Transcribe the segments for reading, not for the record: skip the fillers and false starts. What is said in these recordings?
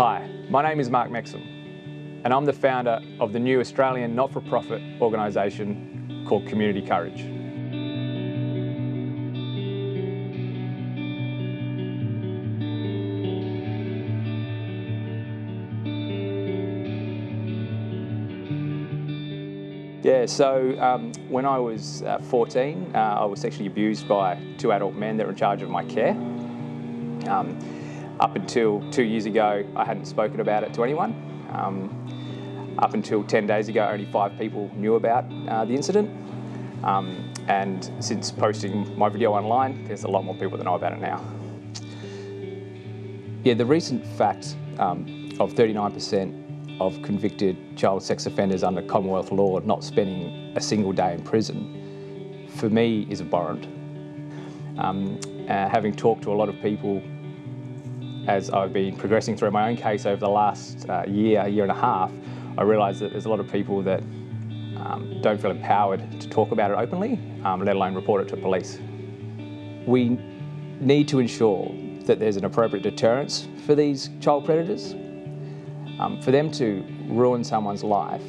Hi, my name is Marc Mexsom, and I'm the founder of the new Australian not-for-profit organisation called Community Courage. Yeah, so when I was 14, I was sexually abused by two adult men that were in charge of my care. Up until 2 years ago, I hadn't spoken about it to anyone. Up until 10 days ago, only 5 people knew about the incident. And since posting my video online, there's a lot more people that know about it now. Yeah, the recent fact of 39% of convicted child sex offenders under Commonwealth law not spending a single day in prison, for me, is abhorrent. Having talked to a lot of people as I've been progressing through my own case over the last year and a half, I realised that there's a lot of people that don't feel empowered to talk about it openly, let alone report it to police. We need to ensure that there's an appropriate deterrence for these child predators. For them to ruin someone's life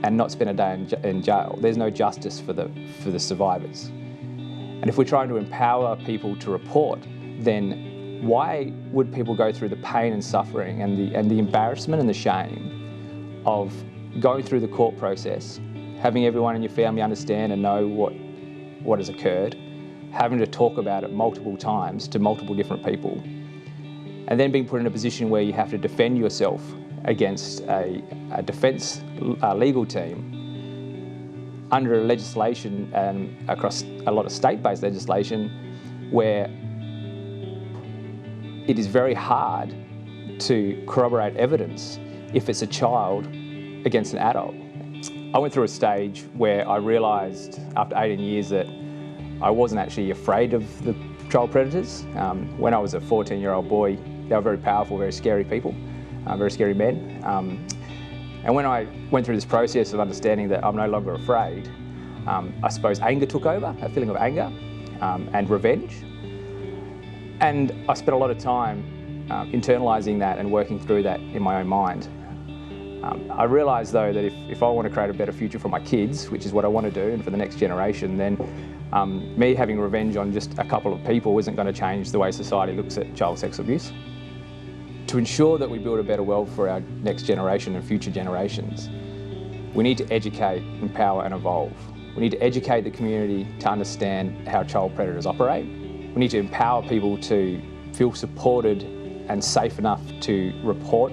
and not spend a day in jail, there's no justice for the survivors. And if we're trying to empower people to report, then why would people go through the pain and suffering and the embarrassment and the shame of going through the court process, having everyone in your family understand and know what has occurred, having to talk about it multiple times to multiple different people, and then being put in a position where you have to defend yourself against a defence legal team under a legislation and across a lot of state-based legislation where it is very hard to corroborate evidence if it's a child against an adult. I went through a stage where I realised after 18 years that I wasn't actually afraid of the child predators. When I was a 14-year-old boy, they were very powerful, very scary people, very scary men. And when I went through this process of understanding that I'm no longer afraid, I suppose anger took over, a feeling of anger and revenge. And I spent a lot of time internalising that and working through that in my own mind. I realised though that if I want to create a better future for my kids, which is what I want to do and for the next generation, then me having revenge on just a couple of people isn't going to change the way society looks at child sex abuse. To ensure that we build a better world for our next generation and future generations, we need to educate, empower and evolve. We need to educate the community to understand how child predators operate. We need to empower people to feel supported and safe enough to report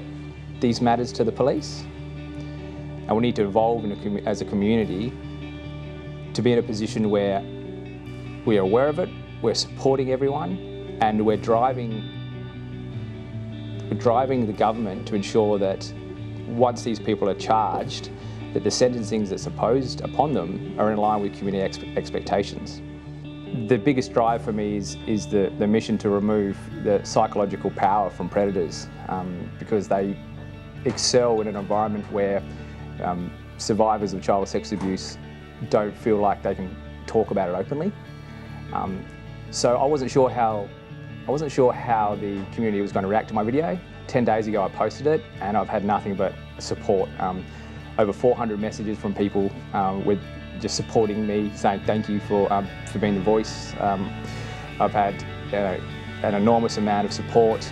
these matters to the police. And we need to evolve as a community to be in a position where we are aware of it, we're supporting everyone, and we're driving the government to ensure that once these people are charged, that the sentencings that's imposed upon them are in line with community expectations. The biggest drive for me is the mission to remove the psychological power from predators because they excel in an environment where survivors of child sex abuse don't feel like they can talk about it openly. So I wasn't sure how the community was going to react to my video. 10 days ago I posted it and I've had nothing but support. Over 400 messages from people with just supporting me, saying thank you for being the voice. I've had an enormous amount of support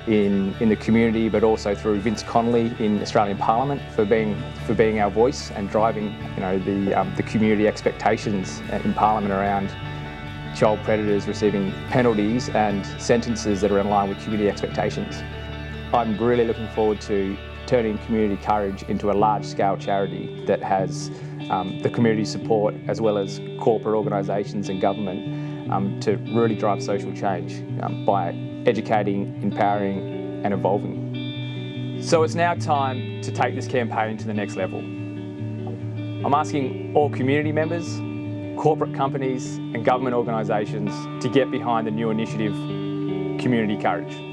in the community, but also through Vince Connelly in Australian Parliament for being our voice and driving the community expectations in Parliament around child predators receiving penalties and sentences that are in line with community expectations. I'm really looking forward to turning Community Courage into a large-scale charity that has the community support as well as corporate organisations and government to really drive social change by educating, empowering and evolving. So it's now time to take this campaign to the next level. I'm asking all community members, corporate companies and government organisations to get behind the new initiative, Community Courage.